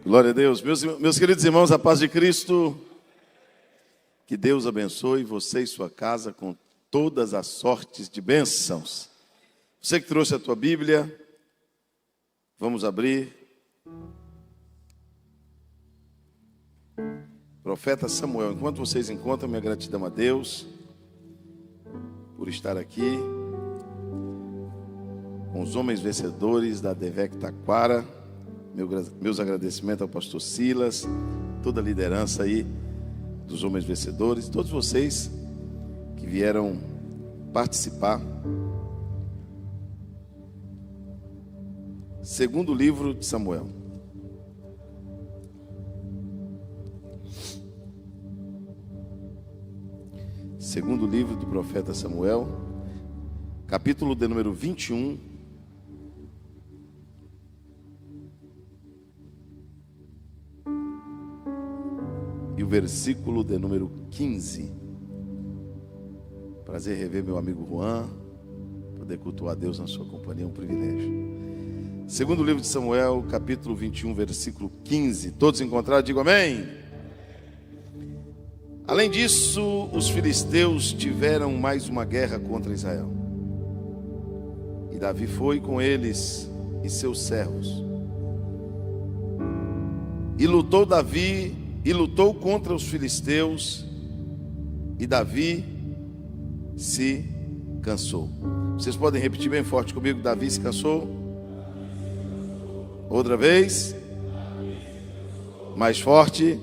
Glória a Deus. Meus queridos irmãos, a paz de Cristo. Que Deus abençoe você e sua casa com todas as sortes de bênçãos. Você que trouxe a tua Bíblia, vamos abrir. Profeta Samuel. Enquanto vocês encontram, minha gratidão a Deus por estar aqui com os homens vencedores da DEVEC Taquara. Meus agradecimentos ao pastor Silas, toda a liderança aí dos homens vencedores, todos vocês que vieram participar. Segundo livro de Samuel. Segundo livro do profeta Samuel, capítulo de número 21. E o versículo de número 15. Prazer rever meu amigo Juan, poder cultuar a Deus na sua companhia, é um privilégio. Segundo livro de Samuel, capítulo 21, versículo 15. Todos encontraram? Digo amém. Além disso, os filisteus tiveram mais uma guerra contra Israel. E Davi foi com eles e seus servos. E lutou Davi e lutou contra os filisteus, e Davi se cansou. Vocês podem repetir bem forte comigo: Davi se cansou. Outra vez. Mais forte.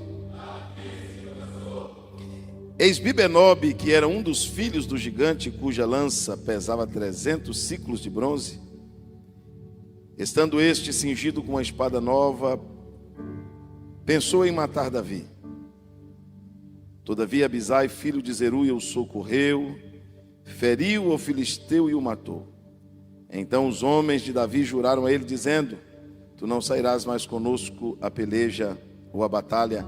Eis-Bibenobe, que era um dos filhos do gigante, cuja lança pesava 300 siclos de bronze, estando este cingido com uma espada nova, pensou em matar Davi. Todavia Abisai, filho de Zeruia, o socorreu, feriu o filisteu e o matou. Então os homens de Davi juraram a ele, dizendo: Tu não sairás mais conosco a peleja ou a batalha,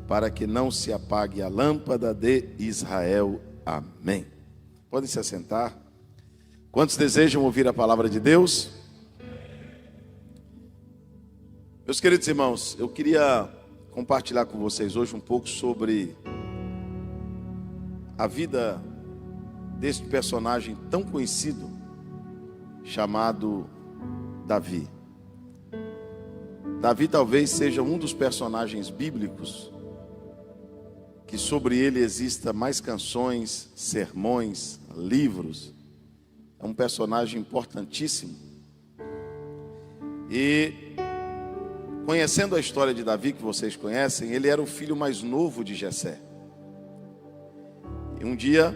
para que não se apague a lâmpada de Israel. Amém. Podem se assentar. Quantos desejam ouvir a palavra de Deus? Meus queridos irmãos, eu queria compartilhar com vocês hoje um pouco sobre a vida deste personagem tão conhecido, chamado Davi. Davi talvez seja um dos personagens bíblicos que sobre ele exista mais canções, sermões, livros. É um personagem importantíssimo. E conhecendo a história de Davi, que vocês conhecem, ele era o filho mais novo de Jessé. E um dia,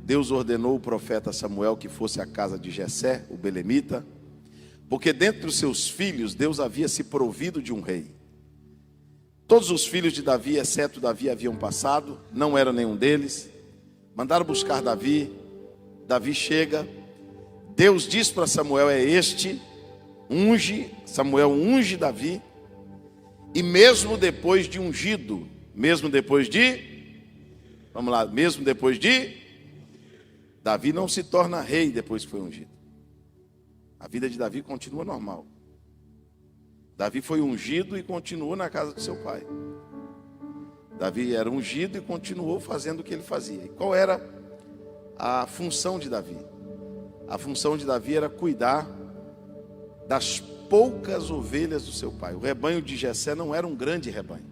Deus ordenou o profeta Samuel que fosse à casa de Jessé, o belemita, porque dentre os seus filhos, Deus havia se provido de um rei. Todos os filhos de Davi, exceto Davi, haviam passado, não era nenhum deles. Mandaram buscar Davi. Davi chega. Deus diz para Samuel: é este, unge. Samuel unge Davi. E mesmo depois de ungido, mesmo depois de Davi não se torna rei depois que foi ungido. A vida de Davi continua normal. Davi foi ungido e continuou na casa do seu pai. Davi era ungido e continuou fazendo o que ele fazia. E qual era a função de Davi? A função de Davi era cuidar das poucas ovelhas do seu pai. O rebanho de Jessé não era um grande rebanho.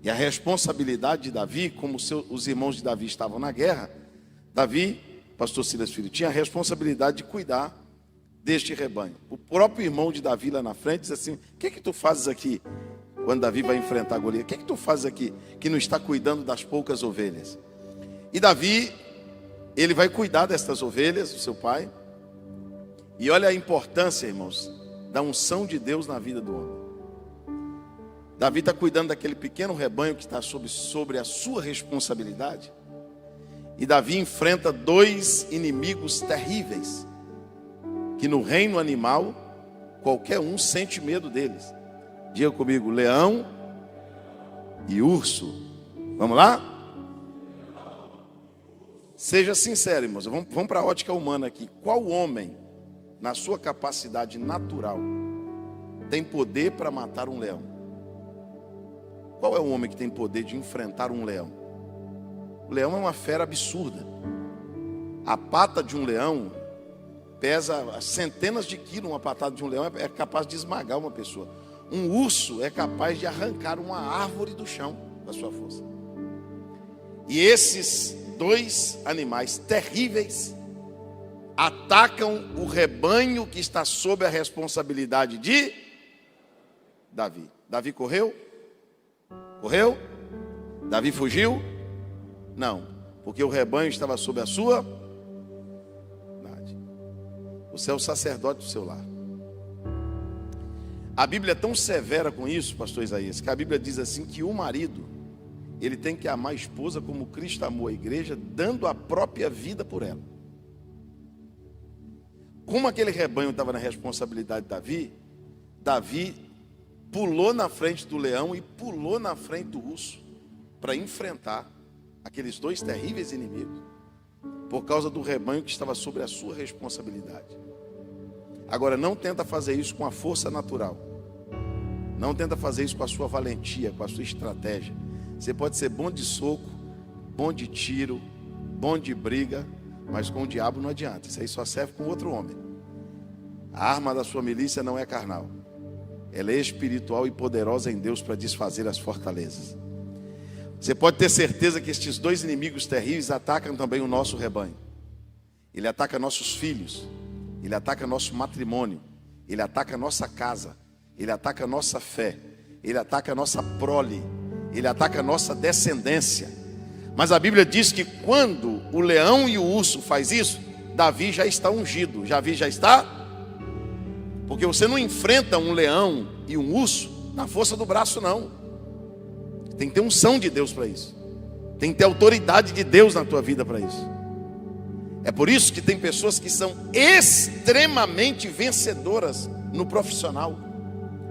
E a responsabilidade de Davi, como os irmãos de Davi estavam na guerra, Davi, pastor Silas Filho, tinha a responsabilidade de cuidar deste rebanho. O próprio irmão de Davi lá na frente diz assim: o que tu fazes aqui? Quando Davi vai enfrentar Golias, o que tu fazes aqui que não está cuidando das poucas ovelhas? E Davi, ele vai cuidar destas ovelhas do seu pai. E olha a importância, irmãos, da unção de Deus na vida do homem. Davi está cuidando daquele pequeno rebanho que está sobre a sua responsabilidade. E Davi enfrenta dois inimigos terríveis, que no reino animal, qualquer um sente medo deles. Diga comigo: leão e urso. Vamos lá? Seja sincero, irmãos. Vamos para a ótica humana aqui. Qual homem, na sua capacidade natural, tem poder para matar um leão? Qual é o homem que tem poder de enfrentar um leão? O leão é uma fera absurda. A pata de um leão pesa centenas de quilos. Uma patada de um leão é capaz de esmagar uma pessoa. Um urso é capaz de arrancar uma árvore do chão com a sua força. E esses dois animais terríveis atacam o rebanho que está sob a responsabilidade de Davi. Davi correu? Correu? Davi fugiu? Não, porque o rebanho estava sob a sua. Você é o sacerdote do seu lar. A Bíblia é tão severa com isso, pastor Isaías, que a Bíblia diz assim que o marido, ele tem que amar a esposa como Cristo amou a igreja, dando a própria vida por ela. Como aquele rebanho estava na responsabilidade de Davi, Davi pulou na frente do leão e pulou na frente do urso para enfrentar aqueles dois terríveis inimigos, por causa do rebanho que estava sobre a sua responsabilidade. Agora, não tenta fazer isso com a força natural. Não tenta fazer isso com a sua valentia, com a sua estratégia. Você pode ser bom de soco, bom de tiro, bom de briga, mas com o diabo não adianta. Isso aí só serve com outro homem. A arma da sua milícia não é carnal. Ela é espiritual e poderosa em Deus para desfazer as fortalezas. Você pode ter certeza que estes dois inimigos terríveis atacam também o nosso rebanho. Ele ataca nossos filhos, ele ataca nosso matrimônio, ele ataca nossa casa, ele ataca nossa fé, ele ataca nossa prole, ele ataca nossa descendência. Mas a Bíblia diz que quando o leão e o urso faz isso, Davi já está ungido. Davi já está? Porque você não enfrenta um leão e um urso na força do braço, não. Tem que ter unção de Deus para isso. Tem que ter autoridade de Deus na tua vida para isso. É por isso que tem pessoas que são extremamente vencedoras no profissional.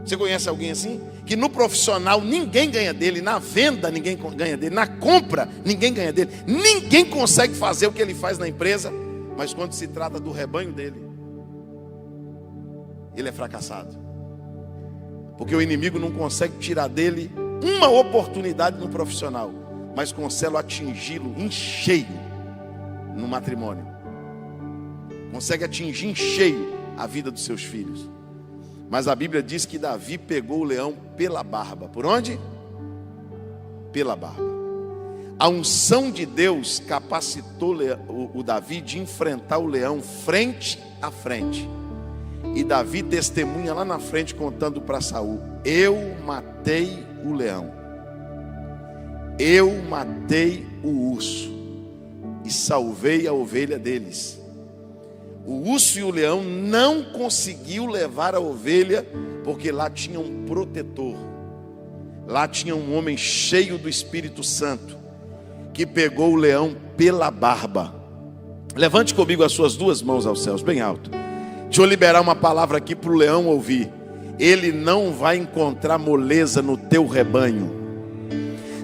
Você conhece alguém assim? Que no profissional ninguém ganha dele, na venda ninguém ganha dele, na compra ninguém ganha dele. Ninguém consegue fazer o que ele faz na empresa, mas quando se trata do rebanho dele, ele é fracassado. Porque o inimigo não consegue tirar dele uma oportunidade no profissional, mas consegue atingi-lo em cheio no matrimônio. Consegue atingir em cheio a vida dos seus filhos. Mas a Bíblia diz que Davi pegou o leão pela barba. Por onde? Pela barba. A unção de Deus capacitou o Davi de enfrentar o leão frente a frente. E Davi testemunha lá na frente contando para Saul: eu matei o leão, eu matei o urso e salvei a ovelha deles. O urso e o leão não conseguiu levar a ovelha, porque lá tinha um protetor. Lá tinha um homem cheio do Espírito Santo, que pegou o leão pela barba. Levante comigo as suas duas mãos aos céus, bem alto. Deixa eu liberar uma palavra aqui para o leão ouvir. Ele não vai encontrar moleza no teu rebanho.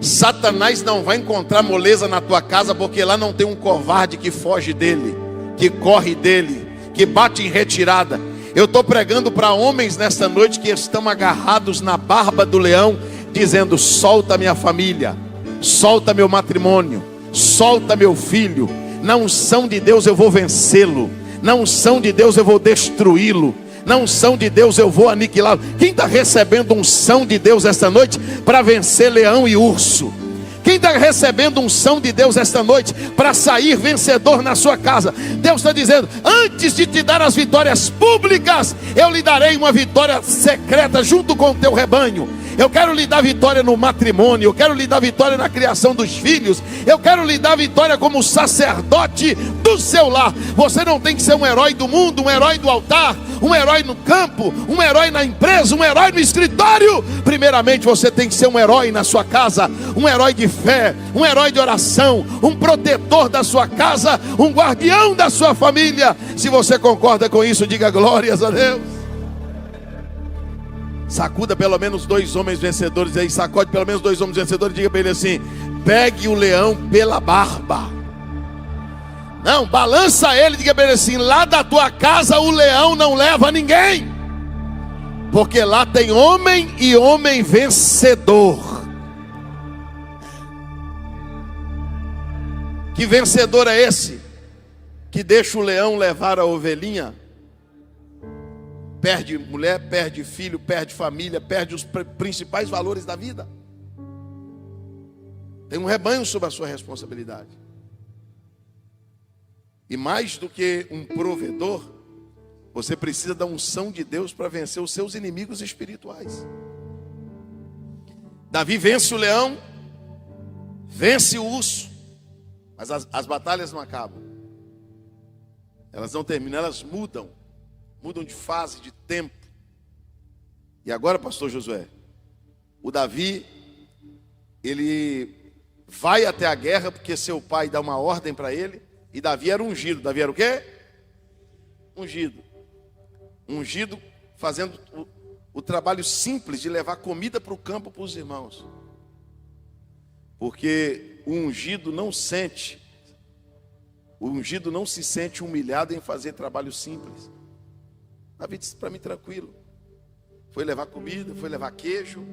Satanás não vai encontrar moleza na tua casa, porque lá não tem um covarde que foge dele, que corre dele, que bate em retirada. Eu estou pregando para homens nesta noite que estão agarrados na barba do leão, dizendo: solta minha família, solta meu matrimônio, solta meu filho. Na unção de Deus eu vou vencê-lo, na unção de Deus eu vou destruí-lo, na unção de Deus eu vou aniquilá-lo. Quem está recebendo unção de Deus esta noite para vencer leão e urso? Quem está recebendo unção de Deus esta noite para sair vencedor na sua casa? Deus está dizendo: antes de te dar as vitórias públicas, eu lhe darei uma vitória secreta junto com o teu rebanho. Eu quero lhe dar vitória no matrimônio, eu quero lhe dar vitória na criação dos filhos, eu quero lhe dar vitória como sacerdote do seu lar. Você não tem que ser um herói do mundo, um herói do altar, um herói no campo, um herói na empresa, um herói no escritório. Primeiramente você tem que ser um herói na sua casa, um herói de fé, um herói de oração, um protetor da sua casa, um guardião da sua família. Se você concorda com isso, diga glórias a Deus. Sacuda pelo menos 2 homens vencedores aí, sacode pelo menos 2 homens vencedores, diga para ele assim: pegue o leão pela barba. Não, balança ele, diga para ele assim: lá da tua casa o leão não leva ninguém, porque lá tem homem e homem vencedor. Que vencedor é esse que deixa o leão levar a ovelhinha? Perde mulher, perde filho, perde família, perde os principais valores da vida. Tem um rebanho sob a sua responsabilidade. E mais do que um provedor, você precisa da unção de Deus para vencer os seus inimigos espirituais. Davi vence o leão, vence o urso, mas as batalhas não acabam. Elas não terminam, elas mudam de fase, de tempo. E agora, pastor Josué, o Davi, ele vai até a guerra porque seu pai dá uma ordem para ele. E Davi era ungido. Davi era o quê? Ungido. Ungido fazendo o trabalho simples de levar comida para o campo para os irmãos. Porque o ungido não se sente humilhado em fazer trabalho simples. Davi disse para mim, tranquilo. Foi levar comida, foi levar queijo.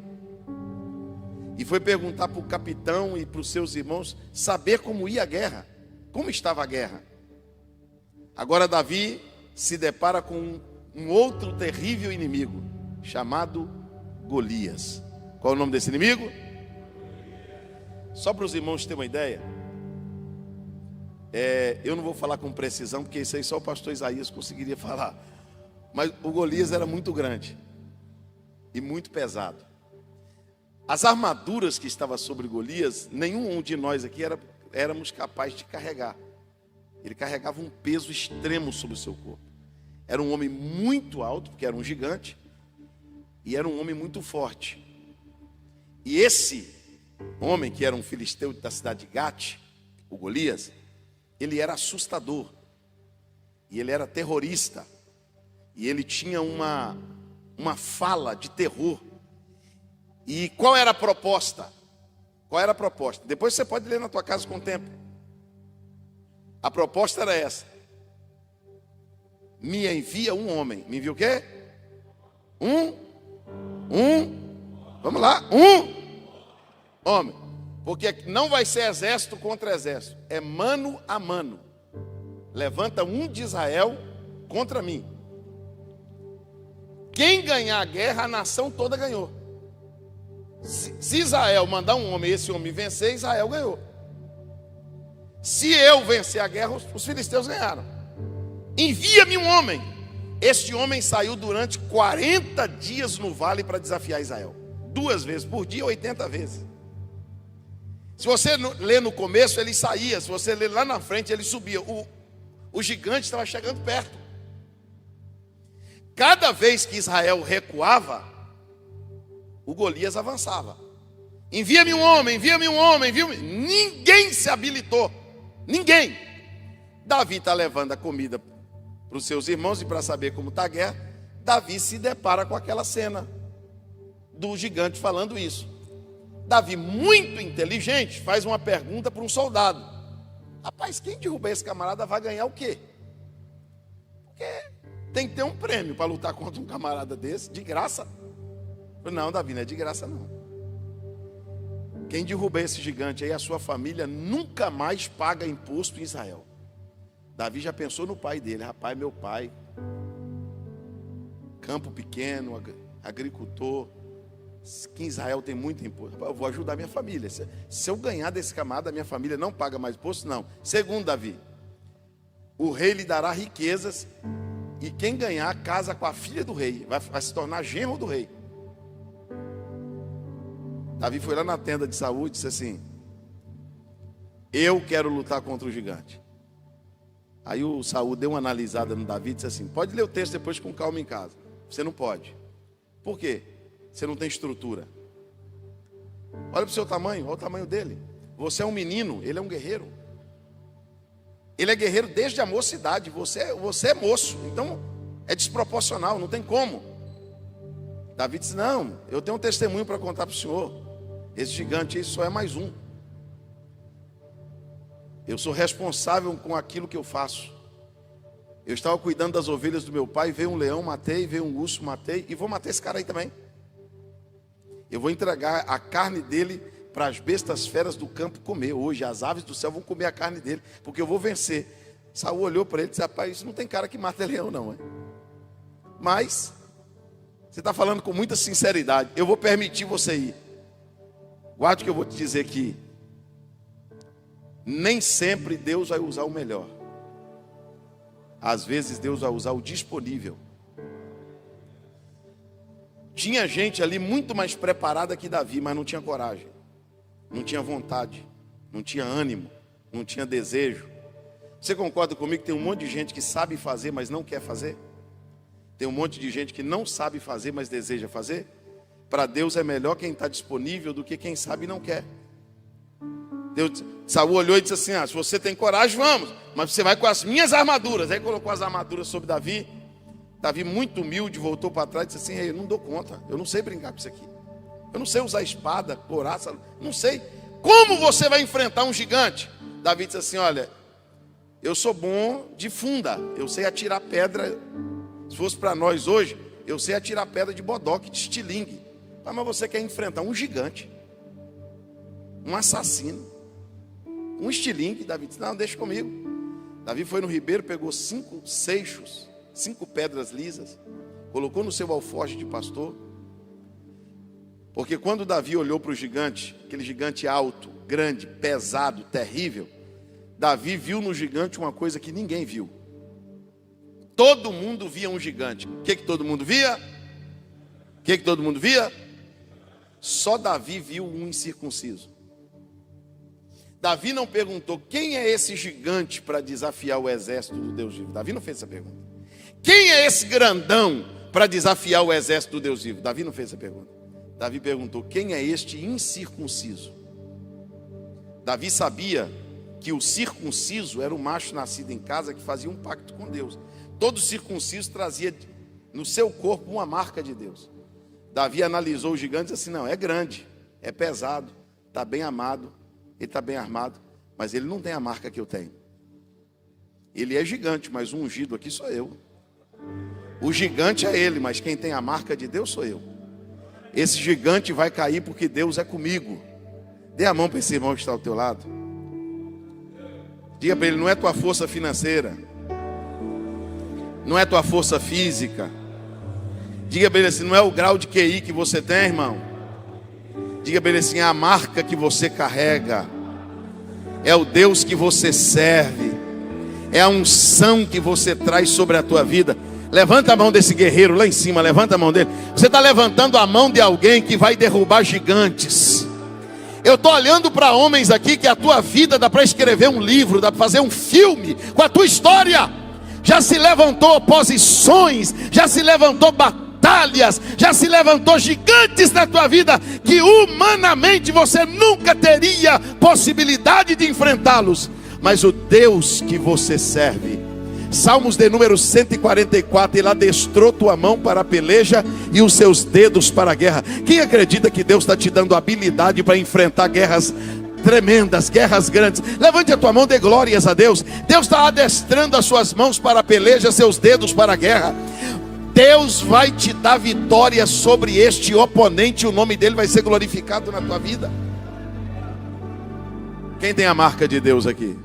E foi perguntar para o capitão e para os seus irmãos saber como ia a guerra. Como estava a guerra? Agora Davi se depara com um outro terrível inimigo, chamado Golias. Qual é o nome desse inimigo? Só para os irmãos terem uma ideia. Eu não vou falar com precisão, porque isso aí só o pastor Isaías conseguiria falar. Mas o Golias era muito grande e muito pesado. As armaduras que estavam sobre Golias, nenhum de nós aqui éramos capazes de carregar. Ele carregava um peso extremo sobre o seu corpo. Era um homem muito alto, porque era um gigante, e era um homem muito forte. E esse homem, que era um filisteu da cidade de Gate, o Golias, ele era assustador, e ele era terrorista, e ele tinha uma fala de terror. E qual era a proposta? Qual era a proposta? Depois você pode ler na tua casa com o tempo. A proposta era essa: me envia um homem. Me envia o quê? Vamos lá, homem. Porque não vai ser exército contra exército, é mano a mano. Levanta um de Israel contra mim. Quem ganhar a guerra, a nação toda ganhou. Se Israel mandar um homem e esse homem vencer, Israel ganhou. Se eu vencer a guerra, os filisteus ganharam. Envia-me um homem. Este homem saiu durante 40 dias no vale para desafiar Israel. 2 vezes por dia, 80 vezes. Se você ler no começo, ele saía. Se você ler lá na frente, ele subia. O gigante estava chegando perto. Cada vez que Israel recuava, o Golias avançava. Envia-me um homem, envia-me um homem, envia-me. Ninguém se habilitou. Ninguém. Davi está levando a comida para os seus irmãos e para saber como está a guerra. Davi se depara com aquela cena do gigante falando isso. Davi, muito inteligente, faz uma pergunta para um soldado: rapaz, quem derrubar esse camarada vai ganhar o quê? Porque tem que ter um prêmio para lutar contra um camarada desse, de graça. Não, Davi, não é de graça não. Quem derrubar esse gigante aí, a sua família nunca mais paga imposto em Israel. Davi já pensou no pai dele: rapaz, meu pai, campo pequeno, agricultor, que em Israel tem muito imposto. Eu vou ajudar minha família. Se eu ganhar desse camarada, minha família não paga mais imposto, não. Segundo Davi, o rei lhe dará riquezas, e quem ganhar casa com a filha do rei, vai se tornar genro do rei. Davi foi lá na tenda de Saul e disse assim: eu quero lutar contra o gigante. Aí o Saul deu uma analisada no Davi e disse assim: pode ler o texto depois com calma em casa. Você não pode. Por quê? Você não tem estrutura. Olha para o seu tamanho, olha o tamanho dele. Você é um menino, ele é um guerreiro. Ele é guerreiro desde a mocidade. Você é moço, então é desproporcional, não tem como. Davi disse: não, eu tenho um testemunho para contar para o senhor. Esse gigante aí só é mais um. Eu sou responsável com aquilo que eu faço. Eu estava cuidando das ovelhas do meu pai, veio um leão, matei, veio um urso, matei, e vou matar esse cara aí também. Eu vou entregar a carne dele para as bestas feras do campo comer. Hoje as aves do céu vão comer a carne dele, porque eu vou vencer. Saul olhou para ele e disse: rapaz, isso não tem cara que mata leão não, hein? Mas você está falando com muita sinceridade, eu vou permitir você ir. Guarde que eu vou te dizer que nem sempre Deus vai usar o melhor. Às vezes Deus vai usar o disponível. Tinha gente ali muito mais preparada que Davi, mas não tinha coragem, não tinha vontade, não tinha ânimo, não tinha desejo. Você concorda comigo que tem um monte de gente que sabe fazer, mas não quer fazer? Tem um monte de gente que não sabe fazer, mas deseja fazer? Para Deus é melhor quem está disponível do que quem sabe e não quer. Saul olhou e disse assim: se você tem coragem, vamos, mas você vai com as minhas armaduras. Aí colocou as armaduras sobre Davi. Davi, muito humilde, voltou para trás e disse assim: eu não dou conta, eu não sei brincar com isso aqui, eu não sei usar espada, couraça, não sei. Como você vai enfrentar um gigante? Davi disse assim: olha, eu sou bom de funda, eu sei atirar pedra. Se fosse para nós hoje, eu sei atirar pedra de bodoque, de estilingue. Mas você quer enfrentar um gigante, um assassino, um estilingue? Davi disse: não, deixa comigo. Davi foi no ribeiro, pegou 5 seixos, 5 pedras lisas, colocou no seu alforje de pastor. Porque quando Davi olhou para o gigante, aquele gigante alto, grande, pesado, terrível, Davi viu no gigante uma coisa que ninguém viu. Todo mundo via um gigante. O que todo mundo via? O que todo mundo via? Só Davi viu um incircunciso. Davi não perguntou: quem é esse gigante para desafiar o exército do Deus vivo? Davi não fez essa pergunta. Quem é esse grandão para desafiar o exército do Deus vivo? Davi não fez essa pergunta. Davi perguntou: quem é este incircunciso? Davi sabia que o circunciso era o macho nascido em casa que fazia um pacto com Deus. Todo circunciso trazia no seu corpo uma marca de Deus. Davi analisou o gigante e disse assim: não, é grande, é pesado, está bem amado, ele está bem armado, mas ele não tem a marca que eu tenho. Ele é gigante, mas o ungido aqui sou eu. O gigante é ele, mas quem tem a marca de Deus sou eu. Esse gigante vai cair porque Deus é comigo. Dê a mão para esse irmão que está ao teu lado. Diga para ele: não é tua força financeira, não é tua força física. Diga para ele assim: não é o grau de QI que você tem, irmão. Diga para ele assim: é a marca que você carrega, é o Deus que você serve, é a unção que você traz sobre a tua vida. Levanta a mão desse guerreiro lá em cima, levanta a mão dele. Você está levantando a mão de alguém que vai derrubar gigantes. Eu estou olhando para homens aqui que a tua vida dá para escrever um livro, dá para fazer um filme com a tua história. Já se levantou oposições, já se levantou batalhas, já se levantou gigantes na tua vida que humanamente você nunca teria possibilidade de enfrentá-los. Mas o Deus que você serve, Salmos de número 144, ele adestrou tua mão para a peleja e os seus dedos para a guerra. Quem acredita que Deus está te dando habilidade para enfrentar guerras tremendas, guerras grandes? Levante a tua mão, dê glórias a Deus. Deus está adestrando as suas mãos para a peleja, seus dedos para a guerra. Deus vai te dar vitória sobre este oponente, o nome dele vai ser glorificado na tua vida. Quem tem a marca de Deus aqui?